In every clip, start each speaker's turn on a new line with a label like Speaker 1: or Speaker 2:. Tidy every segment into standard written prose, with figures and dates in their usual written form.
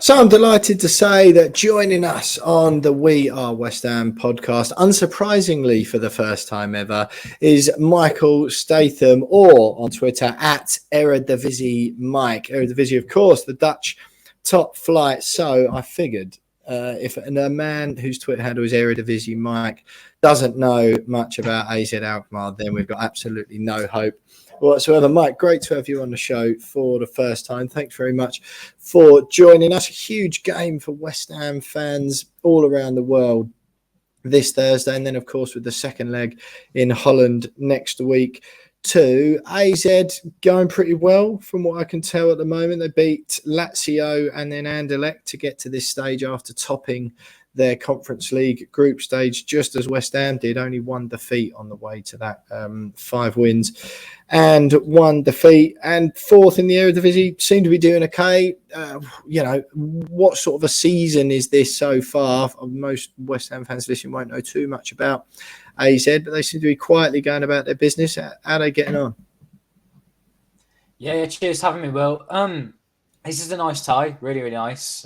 Speaker 1: So I'm delighted to say that joining us on the We Are West Ham podcast, unsurprisingly for the first time ever, is Michael Statham, or on Twitter at Eredivisie Mike. Eredivisie, of course, the Dutch top flight. So I figured if a man whose Twitter handle is Eredivisie Mike doesn't know much about AZ Alkmaar, then we've got absolutely no hope whatsoever. Mike, great to have you on the show for the first time. Thanks very much for joining us. A huge game for West Ham fans all around the world this Thursday, and then of course with the second leg in Holland next week too. AZ going pretty well from what I can tell at the moment. They beat Lazio and then Anderlecht to get to this stage after topping their Conference League group stage, just as West Ham did. Only one defeat on the way to that, 5 wins and 1 defeat, and fourth in the Eredivisie. Seem to be doing okay. What sort of a season is this so far? Most West Ham fans listening won't know too much about AZ, but they seem to be quietly going about their business. How are they getting on?
Speaker 2: Yeah, cheers for having me, Will. This is a nice tie, really, really nice.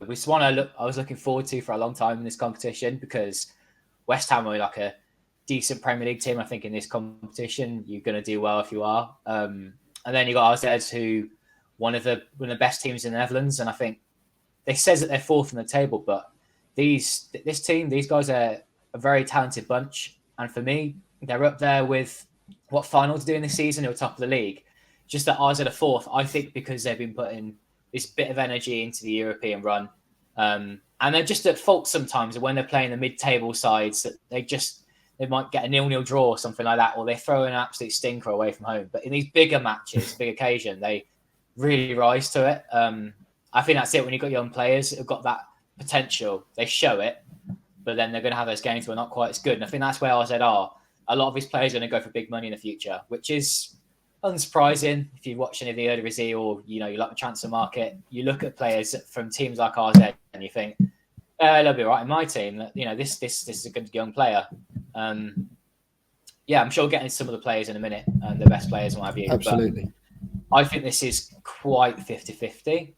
Speaker 2: It's one I was looking forward to for a long time in this competition, because West Ham are like a decent Premier League team. I think in this competition, you're going to do well if you are. And then you got AZ, who one of the best teams in the Netherlands, and I think they says that they're fourth in the table, but these guys are a very talented bunch, and for me, they're up there with what Feyenoord doing this season. They were top of the league. Just that AZ are fourth, I think, because they've been putting this bit of energy into the European run. And they're just at fault sometimes when they're playing the mid-table sides, that they might get a 0-0 draw or something like that, or they throw an absolute stinker away from home. But in these bigger matches, big occasion, they really rise to it. I think that's it. When you've got young players who've got that potential, they show it, but then they're going to have those games where not quite as good. And I think that's where AZ are. A lot of these players are going to go for big money in the future, which is unsurprising if you watch any of the Eredivisie, or you like the transfer market. You look at players from teams like AZ and you think they'll be right in my team. This is a good young player. I'm sure we'll get into some of the players in a minute, and the best players and what have you.
Speaker 1: Absolutely.
Speaker 2: But I think this is quite 50-50.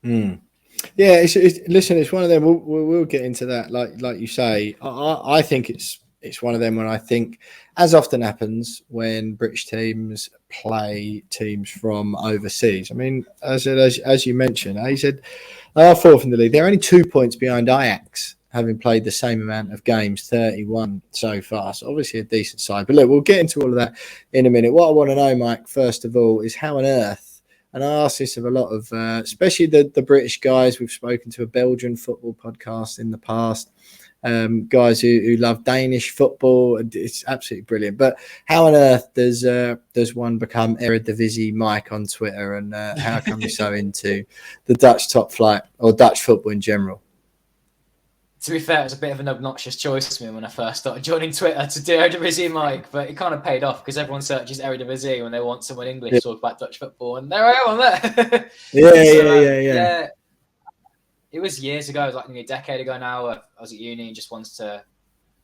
Speaker 1: Yeah, listen, it's one of them. We'll get into that. Like you say, I think it's one of them when I think, as often happens when British teams play teams from overseas. I mean, as you mentioned, AZ are fourth in the league. They're only 2 points behind Ajax, having played the same amount of games, 31 so far. So obviously a decent side. But look, we'll get into all of that in a minute. What I want to know, Mike, first of all, is how on earth, and I ask this of a lot of, especially the British guys. We've spoken to a Belgian football podcast in the past, guys who love Danish football. It's absolutely brilliant. But how on earth does one become Eredivisie Mike on Twitter, and how come you're so into the Dutch top flight or Dutch football in general?
Speaker 2: To be fair, it was a bit of an obnoxious choice for me when I first started joining Twitter to do Eredivisie Mike, but it kind of paid off because everyone searches Eredivisie when they want someone English to talk about Dutch football, and there I am on there. Yeah. It was years ago. It was like nearly a decade ago now. I was at uni and just wanted to.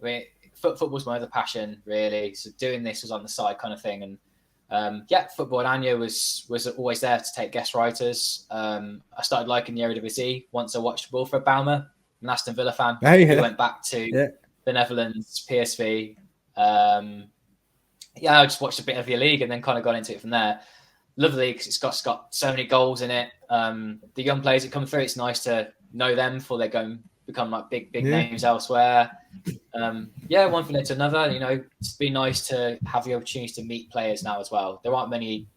Speaker 2: I mean, football's my other passion, really. So doing this was on the side kind of thing, and Football and Anya was always there to take guest writers. I started liking the Eredivisie once I watched Wilfred Baumer, an Aston Villa fan. We went back to the Netherlands, PSV. I just watched a bit of your league and then kind of got into it from there. Love the league because it's got so many goals in it. The young players that come through, it's nice to know them before they become like big names elsewhere. One thing led to another. It's been nice to have the opportunity to meet players now as well. There aren't many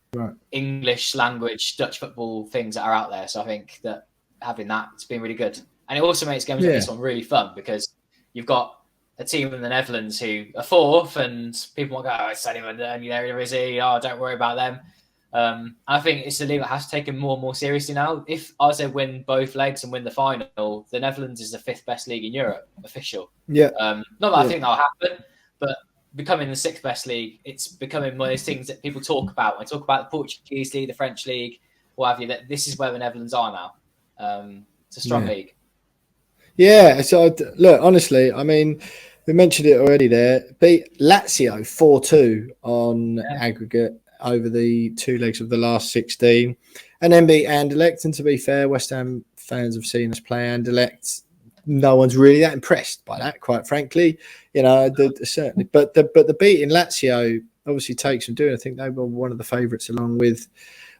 Speaker 2: English language Dutch football things that are out there, so I think that having that, it's been really good. And it also makes games like this one really fun because you've got a team in the Netherlands who are fourth, and people might go, it's not even Eredivisie. Oh, don't worry about them. I think it's a league that has taken more and more seriously now. If AZ win both legs and win the final, the Netherlands is the 5th best league in Europe, official. Not that I think that'll happen, but becoming the 6th best league, it's becoming one of those things that people talk about. When they talk about the Portuguese league, the French league, what have you, that this is where the Netherlands are now. It's a strong league. Yeah,
Speaker 1: so look, honestly, I mean, we mentioned it already there. Beat Lazio 4-2 on aggregate over the 2 legs of the last 16, and then beat Anderlecht. And to be fair, West Ham fans have seen us play Anderlecht, no one's really that impressed by that, quite frankly. Certainly. But the beat in Lazio obviously takes some doing. I think they were one of the favourites along with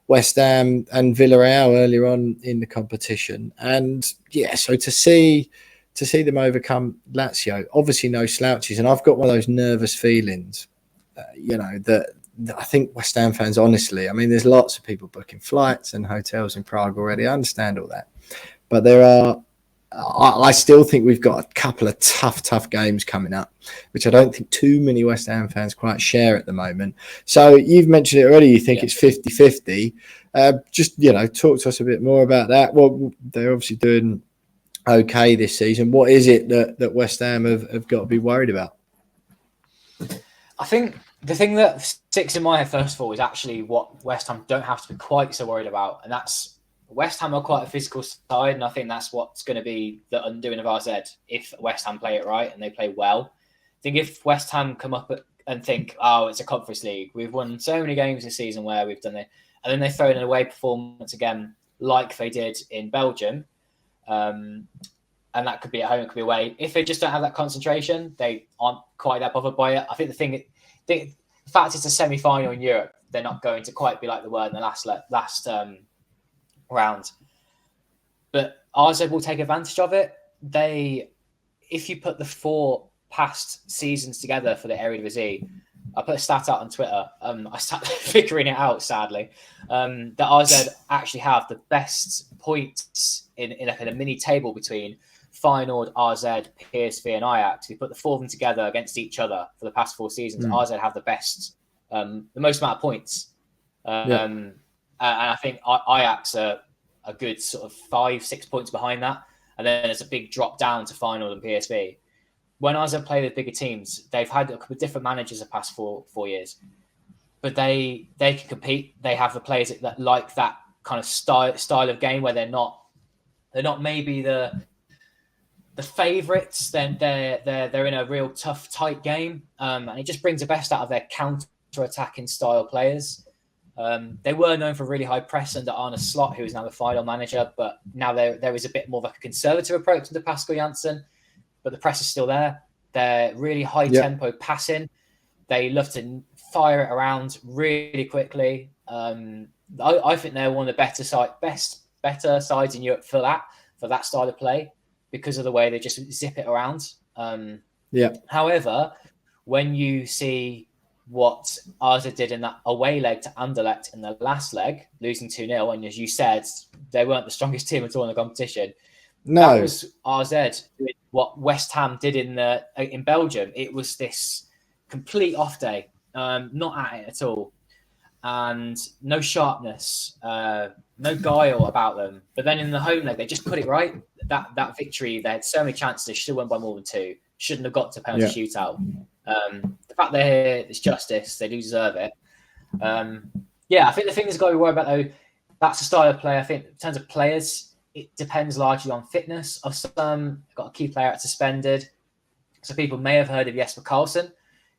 Speaker 1: West Ham and Villarreal earlier on in the competition. And yeah, so to see them overcome Lazio, obviously no slouches. And I've got one of those nervous feelings, that I think West Ham fans, honestly, I mean, there's lots of people booking flights and hotels in Prague already. I understand all that. But I still think we've got a couple of tough games coming up, which I don't think too many West Ham fans quite share at the moment. So you've mentioned it already. You think it's 50-50. Just, talk to us a bit more about that. Well, they're obviously doing okay this season. What is it that West Ham have got to be worried about?
Speaker 2: I think the thing that sticks in my head first of all is actually what West Ham don't have to be quite so worried about, and that's West Ham are quite a physical side, and I think that's what's going to be the undoing of AZ if West Ham play it right and they play well. I think if West Ham come up and think, oh, it's a Conference League, we've won so many games this season where we've done it, and then they throw in an away performance again like they did in Belgium, and that could be at home, it could be away. If they just don't have that concentration, they aren't quite that bothered by it. I think the fact it's a semi-final in Europe, they're not going to quite be like they were in the last round. But AZ will take advantage of it. If you put the 4 past seasons together for the Eredivisie, I put a stat out on Twitter. I started figuring it out, sadly, that AZ actually have the best points in a mini table between Feyenoord, AZ, PSV, and Ajax. If you put the 4 of them together against each other for the past 4 seasons, AZ have the best, the most amount of points. And I think Ajax are a good sort of 5-6 points behind that. And then there's a big drop down to Feyenoord and PSV. When AZ play with bigger teams, they've had a couple of different managers the past 4 years. But they can compete. They have the players that like that kind of style of game where they're not maybe the favourites. Then they're in a real tough, tight game. And it just brings the best out of their counter-attacking style players. They were known for really high press under Arne Slot, who is now the final manager, but now there is a bit more of a conservative approach to Pascal Janssen, but the press is still there. They're really high tempo passing. They love to fire it around really quickly. I think they're one of the better sides in Europe for that style of play because of the way they just zip it around. However, when you see what AZ did in that away leg to Anderlecht in the last leg, losing 2-0. And as you said, they weren't the strongest team at all in the competition. No. That was AZ doing what West Ham did in Belgium. It was this complete off day, not at it at all. And no sharpness, no guile about them. But then in the home leg, they just put it right. That victory, they had so many chances. They should have won by more than 2. Shouldn't have got to penalty shootout. The fact they're here is justice. They do deserve it. I think the thing that's got to be worried about, though, that's the style of play. I think in terms of players, it depends largely on fitness of some. Got a key player out suspended. So people may have heard of Jesper Karlsson,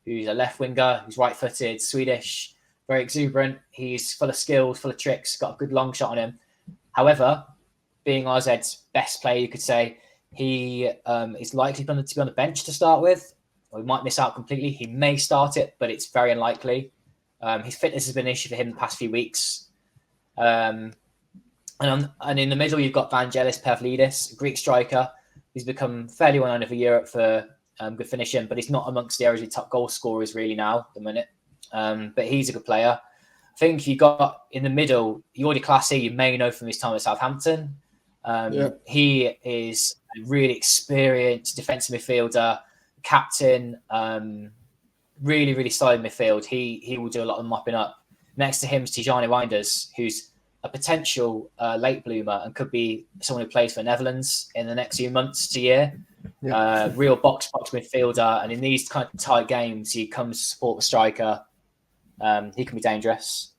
Speaker 2: who's a left winger, who's right-footed, Swedish, very exuberant. He's full of skills, full of tricks, got a good long shot on him. However, being AZ's best player, you could say, he is likely to be on the bench to start with. Or he might miss out completely. He may start it, but it's very unlikely. His fitness has been an issue for him the past few weeks. And in the middle, you've got Vangelis Pavlidis, a Greek striker. He's become fairly well known for Europe for good finishing, but he's not amongst the areas of top goal scorers really now at the minute. But he's a good player. I think you got in the middle, Jordi Clasie, you may know from his time at Southampton. He is a really experienced defensive midfielder, captain, really, really solid midfield. He will do a lot of mopping up. Next to him is Tijani Wijnders, who's a potential late bloomer and could be someone who plays for Netherlands in the next few months to year. Real box midfielder, and in these kind of tight games, he comes to support the striker. He can be dangerous.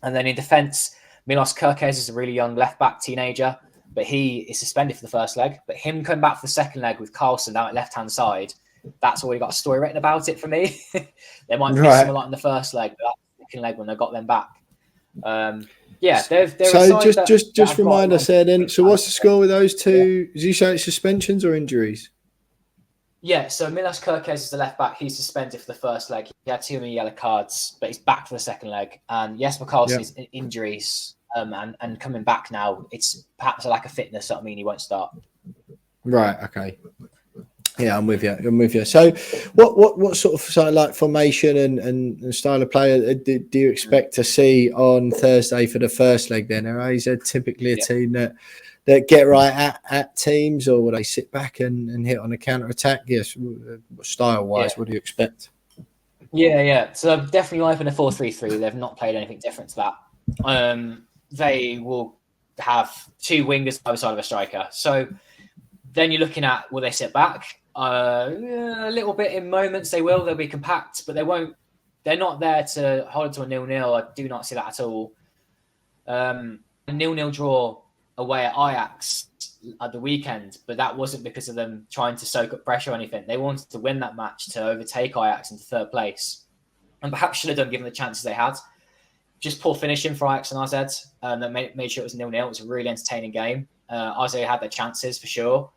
Speaker 2: And then in defence, Milos Kerkez is a really young left-back teenager, but he is suspended for the first leg. But him coming back for the second leg with Karlsson down at left-hand side, that's already got a story written about it for me. They might miss him a lot in the first leg, but that's the second leg when they got them back. Yeah, they're a
Speaker 1: So
Speaker 2: side that
Speaker 1: just
Speaker 2: have got
Speaker 1: remind
Speaker 2: a
Speaker 1: us there then. So what's the score with those
Speaker 2: Yeah.
Speaker 1: two? Is you saying it's suspensions or injuries?
Speaker 2: Yeah, so Milos Kerkez is the left back. He's suspended for the first leg. He had too many yellow cards, but he's back for the second leg. And Jesper Karlsson is injuries and coming back now. It's perhaps a lack of fitness. I mean, he won't start.
Speaker 1: Right. Okay. Yeah, I'm with you. So, what sort of like formation and style of play do you expect to see on Thursday for the first leg? Then are AZ typically a team that get right at teams, or will they sit back and hit on a counter attack? Yes, style wise, what do you expect?
Speaker 2: Yeah. So definitely live in a 4-3-3. They've not played anything different to that. They will have two wingers by the side of a striker. So then you're looking at, will they sit back? A little bit in moments they will. They'll be compact, but they won't. They're not there to hold it to a 0-0. I do not see that at all. A 0-0 draw away at Ajax at the weekend, but that wasn't because of them trying to soak up pressure or anything. They wanted to win that match to overtake Ajax into third place, and perhaps should have done given the chances they had. Just poor finishing for Ajax and AZ that made sure it was 0-0. It was a really entertaining game. AZ had their chances for sure.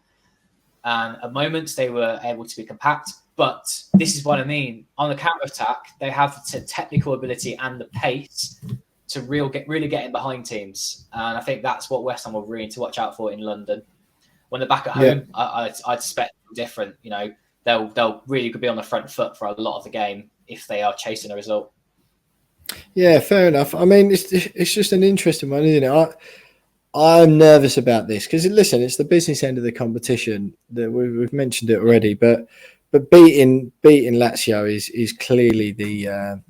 Speaker 2: And at moments, they were able to be compact. But this is what I mean. On the counter-attack, they have the technical ability and the pace to really get in behind teams. And I think that's what West Ham will really need to watch out for in London. When they're back at home, I'd expect different. You know, they'll really be on the front foot for a lot of the game if they are chasing a result.
Speaker 1: Yeah, fair enough. I mean, it's just an interesting one, isn't it? I'm nervous about this because, listen, it's the business end of the competition that we've mentioned it already, but beating Lazio is clearly the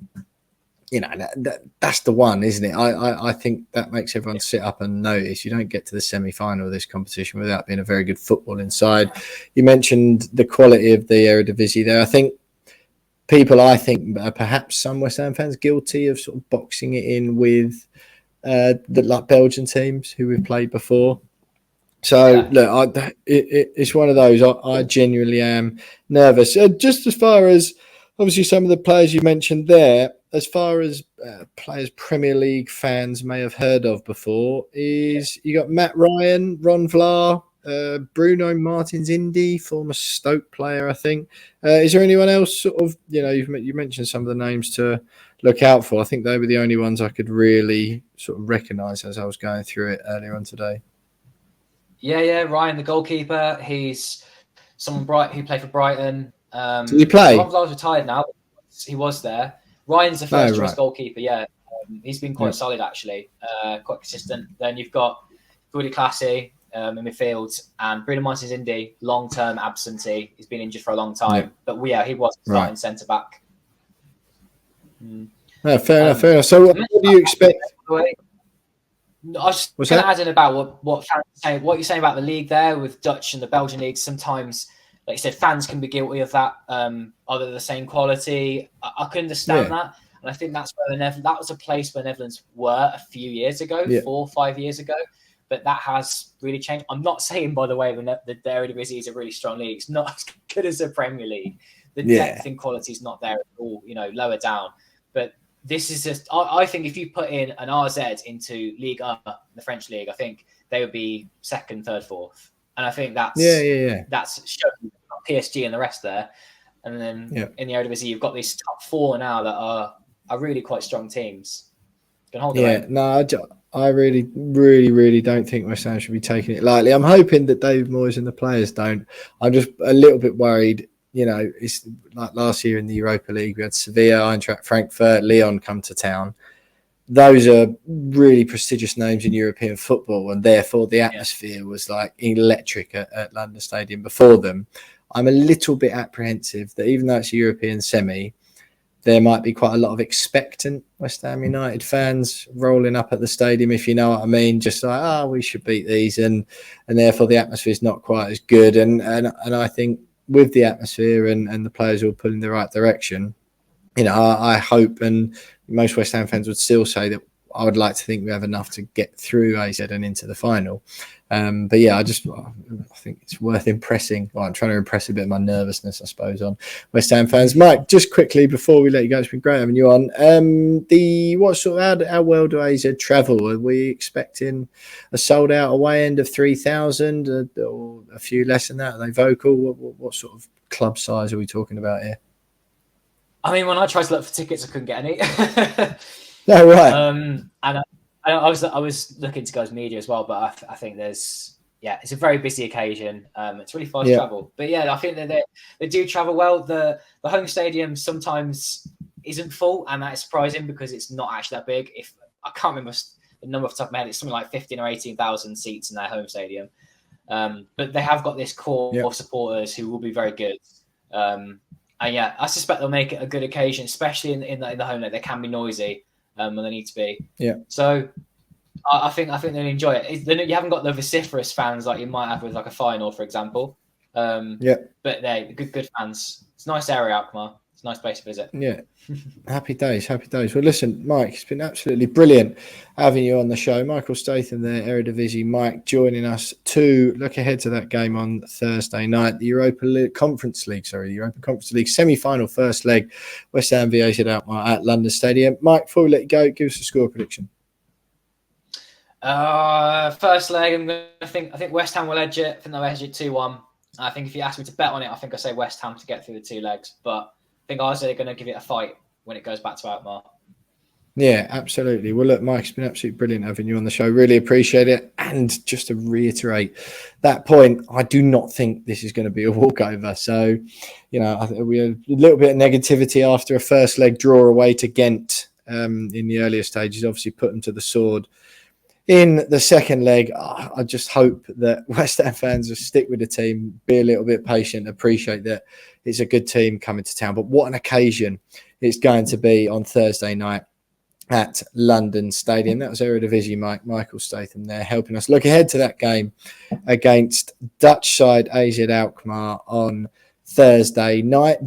Speaker 1: that's the one, isn't it? I think that makes everyone sit up and notice. You don't get to the semi-final of this competition without being a very good footballing side. You mentioned the quality of the Eredivisie there. I think perhaps some West Ham fans guilty of sort of boxing it in with the like Belgian teams who we've played before. So look, it's one of those. I genuinely am nervous. Just as far as obviously some of the players you mentioned there, as far as players Premier League fans may have heard of before, is you got Matt Ryan, Ron Vlaar, Bruno Martins Indy, former Stoke player, I think. Is there anyone else sort of, you mentioned some of the names to look out for? I think they were the only ones I could really sort of recognise as I was going through it earlier on today.
Speaker 2: Yeah. Ryan, the goalkeeper, he's someone who played for Brighton.
Speaker 1: Did he play?
Speaker 2: Ron Vlaar's retired now. He was there. Ryan's the first choice goalkeeper, yeah. He's been quite solid, actually. Quite consistent. Then you've got Goody Classy in midfield, and Bruno Martins Indy, long-term absentee. He's been injured for a long time. But he was starting centre-back.
Speaker 1: Fair enough. So what do you expect?
Speaker 2: I was just going to add in about what fans are saying, what you're saying about the league there with Dutch and the Belgian league. Sometimes, like you said, fans can be guilty of that. Are they the same quality? I can understand that. And I think that's where that was a place where Netherlands were a few years ago, 4 or 5 years ago. But that has really changed. I'm not saying, by the way, the Eredivisie is a really strong league. It's not as good as the Premier League. The depth and quality is not there at all, lower down. But this is just, I think if you put in an RZ into Ligue 1, the French league, I think they would be second, third, fourth. And I think that's showing PSG and the rest there. And then in the Eredivisie, you've got these top 4 now that are really quite strong teams. Can hold their own.
Speaker 1: No, I really, really, really don't think West Ham should be taking it lightly. I'm hoping that David Moyes and the players don't. I'm just a little bit worried. It's like last year in the Europa League, we had Sevilla, Eintracht Frankfurt, Lyon come to town. Those are really prestigious names in European football, and therefore the atmosphere was like electric at London Stadium before them. I'm a little bit apprehensive that even though it's a European semi, there might be quite a lot of expectant West Ham United fans rolling up at the stadium, if you know what I mean. Just like, we should beat these, and therefore the atmosphere is not quite as good. And I think with the atmosphere and the players all pulling in the right direction, I hope, and most West Ham fans would still say that I would like to think we have enough to get through AZ and into the final. But yeah, I think it's worth impressing. Well, I'm trying to impress a bit of my nervousness, I suppose, on West Ham fans. Mike, just quickly before we let you go, it's been great having you on. How well do AZ travel? Are we expecting a sold out away end of 3,000 or a few less than that? Are they vocal? What sort of club size are we talking about here?
Speaker 2: I mean, when I tried to look for tickets, I couldn't get any.
Speaker 1: No, right.
Speaker 2: And I was looking to go to media as well, but I think it's a very busy occasion. It's really fast travel, but yeah, I think that they do travel well. The home stadium sometimes isn't full, and that is surprising because it's not actually that big. If I can't remember the number off the top of my head, it's something like 15 or 18,000 seats in their home stadium. But they have got this core of supporters who will be very good. And yeah, I suspect they'll make it a good occasion, especially in the home leg. They can be noisy when they need to be. Yeah. So I think they'll enjoy it. You haven't got the vociferous fans like you might have with like a final, for example. But they're good fans. It's a nice area, Alkmaar. It's a nice place to visit. Yeah.
Speaker 1: Happy days. Well, listen, Mike, it's been absolutely brilliant having you on the show. Michael Statham there, Eredivisie Mike, joining us to look ahead to that game on Thursday night, the Europa Conference League semi-final first leg, West Ham v AZ Alkmaar at London Stadium. Mike, before we let you go, give us a score prediction.
Speaker 2: First leg, I think West Ham will edge it. I think they'll edge it 2-1. I think if you ask me to bet on it, I think I say West Ham to get through the two legs, but I think AZ are going to give it a fight when it goes back to Alkmaar.
Speaker 1: Yeah, absolutely. Well, look, Mike, it's been absolutely brilliant having you on the show. Really appreciate it. And just to reiterate that point, I do not think this is going to be a walkover. So, I think we had a little bit of negativity after a first leg draw away to Ghent in the earlier stages, obviously put them to the sword. In the second leg, I just hope that West Ham fans will stick with the team, be a little bit patient, appreciate that it's a good team coming to town. But what an occasion it's going to be on Thursday night at London Stadium. That was Eredivisie Michael Statham there, helping us look ahead to that game against Dutch side AZ Alkmaar on Thursday night.